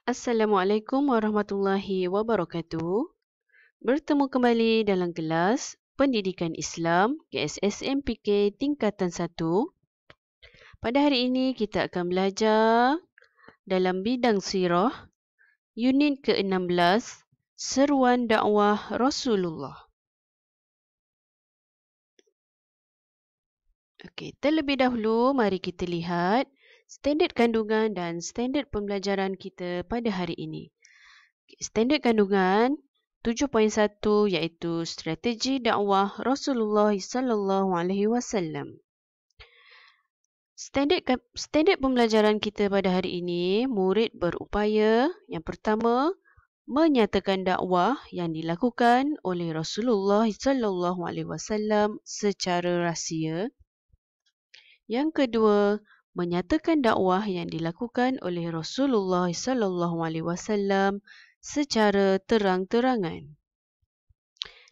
Assalamualaikum warahmatullahi wabarakatuh. Bertemu kembali dalam kelas Pendidikan Islam KSSMPK tingkatan 1. Pada hari ini kita akan belajar dalam bidang sirah unit ke-16 Seruan Dakwah Rasulullah. Okey, terlebih dahulu mari kita lihat standard kandungan dan standard pembelajaran kita pada hari ini. Standard kandungan 7.1 iaitu strategi dakwah Rasulullah sallallahu alaihi wasallam. Standard pembelajaran kita pada hari ini, murid berupaya yang pertama menyatakan dakwah yang dilakukan oleh Rasulullah sallallahu alaihi wasallam secara rahsia. Yang kedua, menyatakan dakwah yang dilakukan oleh Rasulullah sallallahu alaihi wasallam secara terang-terangan.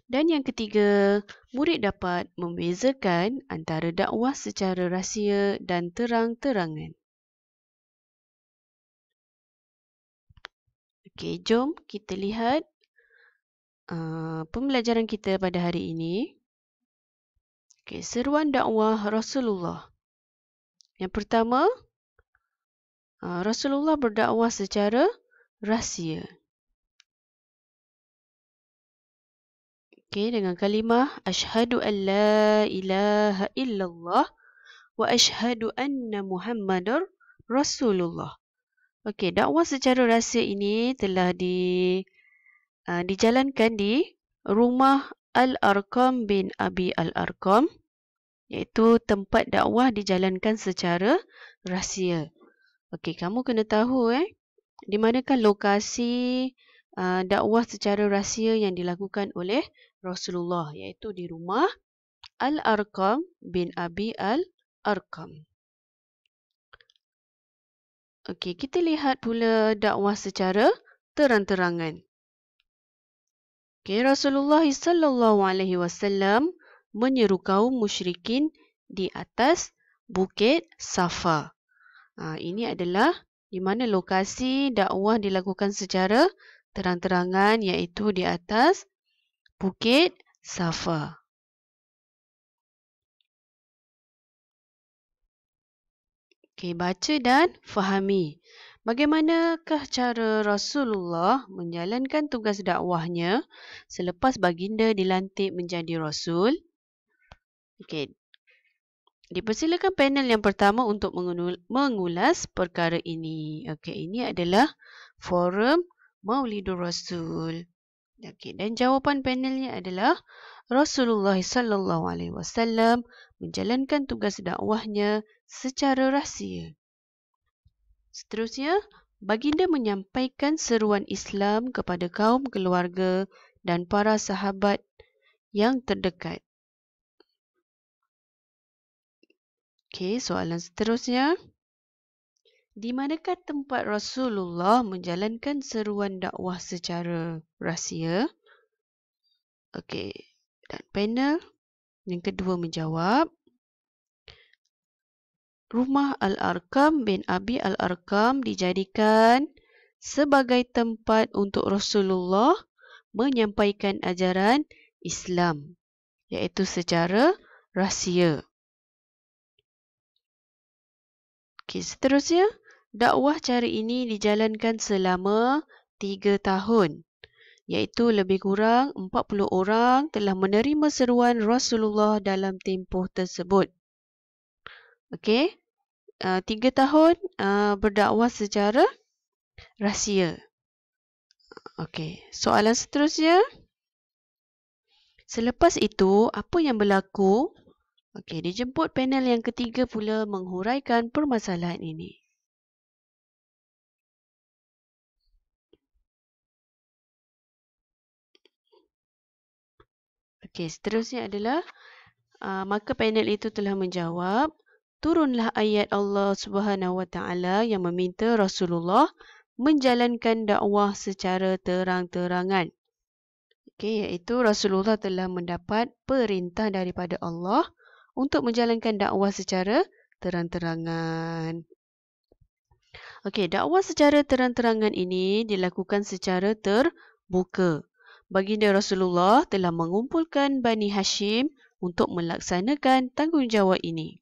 Dan yang ketiga, murid dapat membezakan antara dakwah secara rahsia dan terang-terangan. Okey, jom kita lihat pembelajaran kita pada hari ini. Okey, seruan dakwah Rasulullah. Yang pertama, Rasulullah berdakwah secara rahsia. Okey, dengan kalimah asyhadu an la ilaha illallah wa asyhadu anna Muhammadar Rasulullah. Okey, dakwah secara rahsia ini telah dijalankan di rumah Al-Arqam bin Abi Al-Arqam, iaitu tempat dakwah dijalankan secara rahsia. Okey, kamu kena tahu di manakah lokasi dakwah secara rahsia yang dilakukan oleh Rasulullah, iaitu di rumah Al-Arqam bin Abi Al-Arqam. Okey, kita lihat pula dakwah secara terang-terangan. Okey, Rasulullah sallallahu alaihi wasallam menyeru kaum musyrikin di atas Bukit Safa. Ini adalah di mana lokasi dakwah dilakukan secara terang-terangan, iaitu di atas Bukit Safa. Okey, baca dan fahami. Bagaimanakah cara Rasulullah menjalankan tugas dakwahnya selepas baginda dilantik menjadi Rasul? Okey, dipersilakan panel yang pertama untuk mengulas perkara ini. Okey, ini adalah forum Maulidur Rasul. Okey, dan jawapan panelnya adalah Rasulullah sallallahu alaihi wasallam menjalankan tugas dakwahnya secara rahsia. Seterusnya, baginda menyampaikan seruan Islam kepada kaum keluarga dan para sahabat yang terdekat. Okey, soalan seterusnya. Di manakah tempat Rasulullah menjalankan seruan dakwah secara rahsia? Okey, dan panel yang kedua menjawab. Rumah Al-Arqam bin Abi Al-Arqam dijadikan sebagai tempat untuk Rasulullah menyampaikan ajaran Islam, iaitu secara rahsia. Okey, seterusnya, dakwah cara ini dijalankan selama 3 tahun, iaitu lebih kurang 40 orang telah menerima seruan Rasulullah dalam tempoh tersebut. Okey, 3 tahun berdakwah secara rahsia. Okey, soalan seterusnya. Selepas itu, apa yang berlaku? Okey, dijemput panel yang ketiga pula menghuraikan permasalahan ini. Okey, seterusnya adalah maka panel itu telah menjawab, turunlah ayat Allah Subhanahu Wa Taala yang meminta Rasulullah menjalankan dakwah secara terang-terangan. Okey, iaitu Rasulullah telah mendapat perintah daripada Allah untuk menjalankan dakwah secara terang-terangan. Okey, dakwah secara terang-terangan ini dilakukan secara terbuka. Baginda Rasulullah telah mengumpulkan Bani Hashim untuk melaksanakan tanggungjawab ini.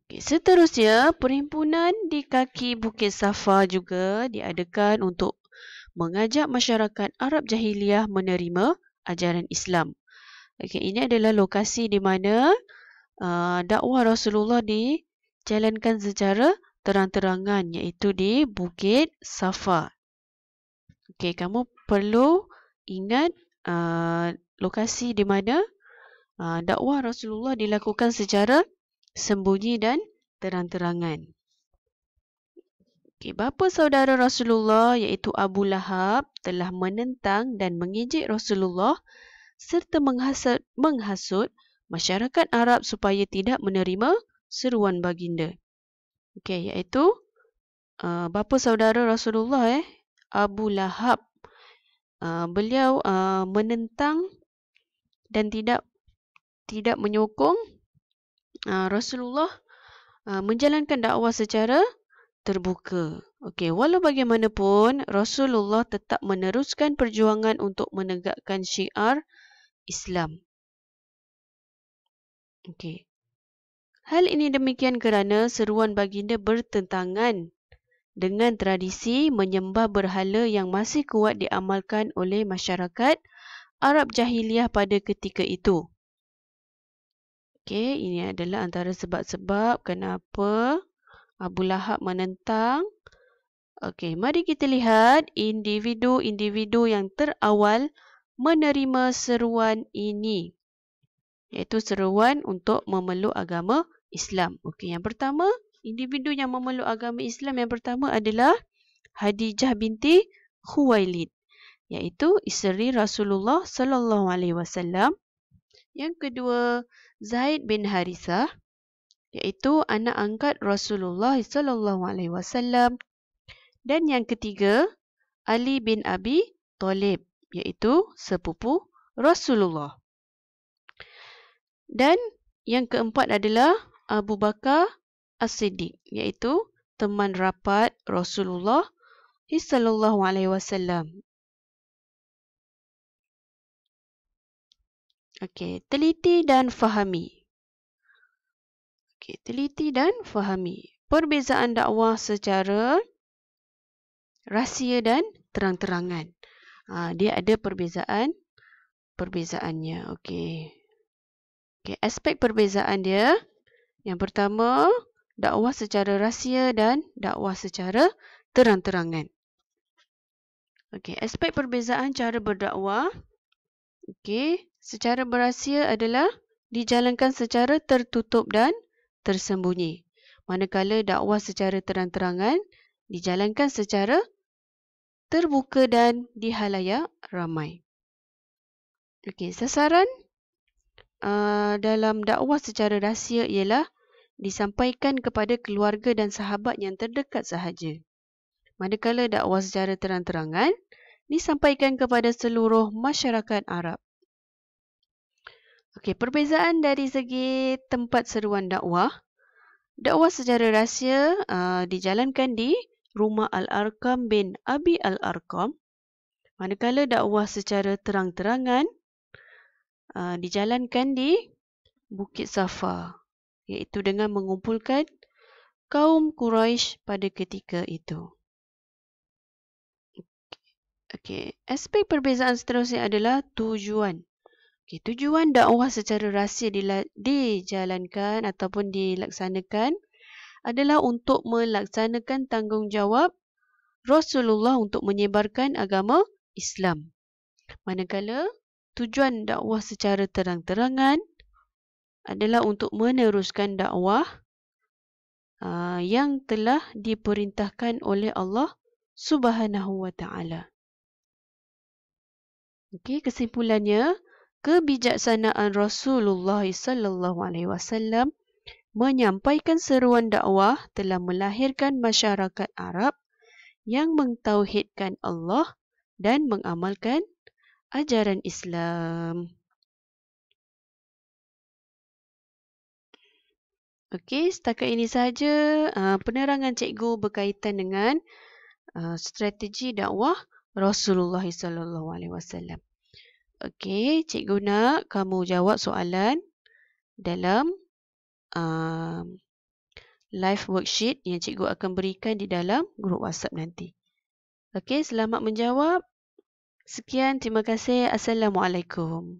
Seterusnya, perhimpunan di kaki Bukit Safa juga diadakan untuk mengajak masyarakat Arab Jahiliyah menerima ajaran Islam. Ini adalah lokasi di mana dakwah Rasulullah dijalankan secara terang-terangan, iaitu di Bukit Safa. Kamu perlu ingat lokasi di mana dakwah Rasulullah dilakukan secara sembunyi dan terang-terangan. Bapa saudara Rasulullah iaitu Abu Lahab telah menentang dan mengejek Rasulullah serta menghasut masyarakat Arab supaya tidak menerima seruan baginda. Iaitu bapa saudara Rasulullah Abu Lahab. Beliau menentang dan tidak menyokong Rasulullah menjalankan dakwah secara terbuka. Walau bagaimanapun, Rasulullah tetap meneruskan perjuangan untuk menegakkan syiar Islam. Hal ini demikian kerana seruan baginda bertentangan dengan tradisi menyembah berhala yang masih kuat diamalkan oleh masyarakat Arab Jahiliyah pada ketika itu. Ini adalah antara sebab-sebab kenapa Abu Lahab menentang. Mari kita lihat individu-individu yang terawal menerima seruan ini, iaitu seruan untuk memeluk agama Islam. Yang pertama, individu yang memeluk agama Islam yang pertama adalah Khadijah binti Khuwailid, iaitu isteri Rasulullah sallallahu alaihi wasallam. Yang kedua, Zaid bin Harithah, iaitu anak angkat Rasulullah sallallahu alaihi wasallam. Dan yang ketiga, Ali bin Abi Thalib, iaitu sepupu Rasulullah. Dan yang keempat adalah Abu Bakar As-Siddiq, iaitu teman rapat Rasulullah sallallahu alaihi wasallam. Teliti dan fahami. Teliti dan fahami perbezaan dakwah secara rahsia dan terang-terangan. Dia ada perbezaannya. Aspek perbezaan dia. Yang pertama, dakwah secara rahsia dan dakwah secara terang-terangan. Aspek perbezaan cara berdakwah. Secara berahsia adalah dijalankan secara tertutup dan tersembunyi. Manakala dakwah secara terang-terangan dijalankan secara terbuka dan di halayak ramai. Sasaran dalam dakwah secara rahsia ialah disampaikan kepada keluarga dan sahabat yang terdekat sahaja. Manakala dakwah secara terang-terangan disampaikan kepada seluruh masyarakat Arab. Perbezaan dari segi tempat seruan dakwah. Dakwah secara rahsia dijalankan di rumah Al-Arqam bin Abi Al-Arqam. Manakala dakwah secara terang-terangan dijalankan di Bukit Safa, iaitu dengan mengumpulkan kaum Quraisy pada ketika itu. Aspek perbezaan seterusnya adalah tujuan. Tujuan dakwah secara rahsia dijalankan ataupun dilaksanakan adalah untuk melaksanakan tanggungjawab Rasulullah untuk menyebarkan agama Islam. Manakala tujuan dakwah secara terang-terangan adalah untuk meneruskan dakwah yang telah diperintahkan oleh Allah Subhanahu wa taala. Kesimpulannya, kebijaksanaan Rasulullah sallallahu alaihi wasallam menyampaikan seruan dakwah telah melahirkan masyarakat Arab yang mentauhidkan Allah dan mengamalkan ajaran Islam. Okey, setakat ini sahaja penerangan cikgu berkaitan dengan strategi dakwah Rasulullah sallallahu alaihi wasallam. Okey, cikgu nak kamu jawab soalan dalam live worksheet yang cikgu akan berikan di dalam grup WhatsApp nanti. Okey, selamat menjawab. Sekian, terima kasih. Assalamualaikum.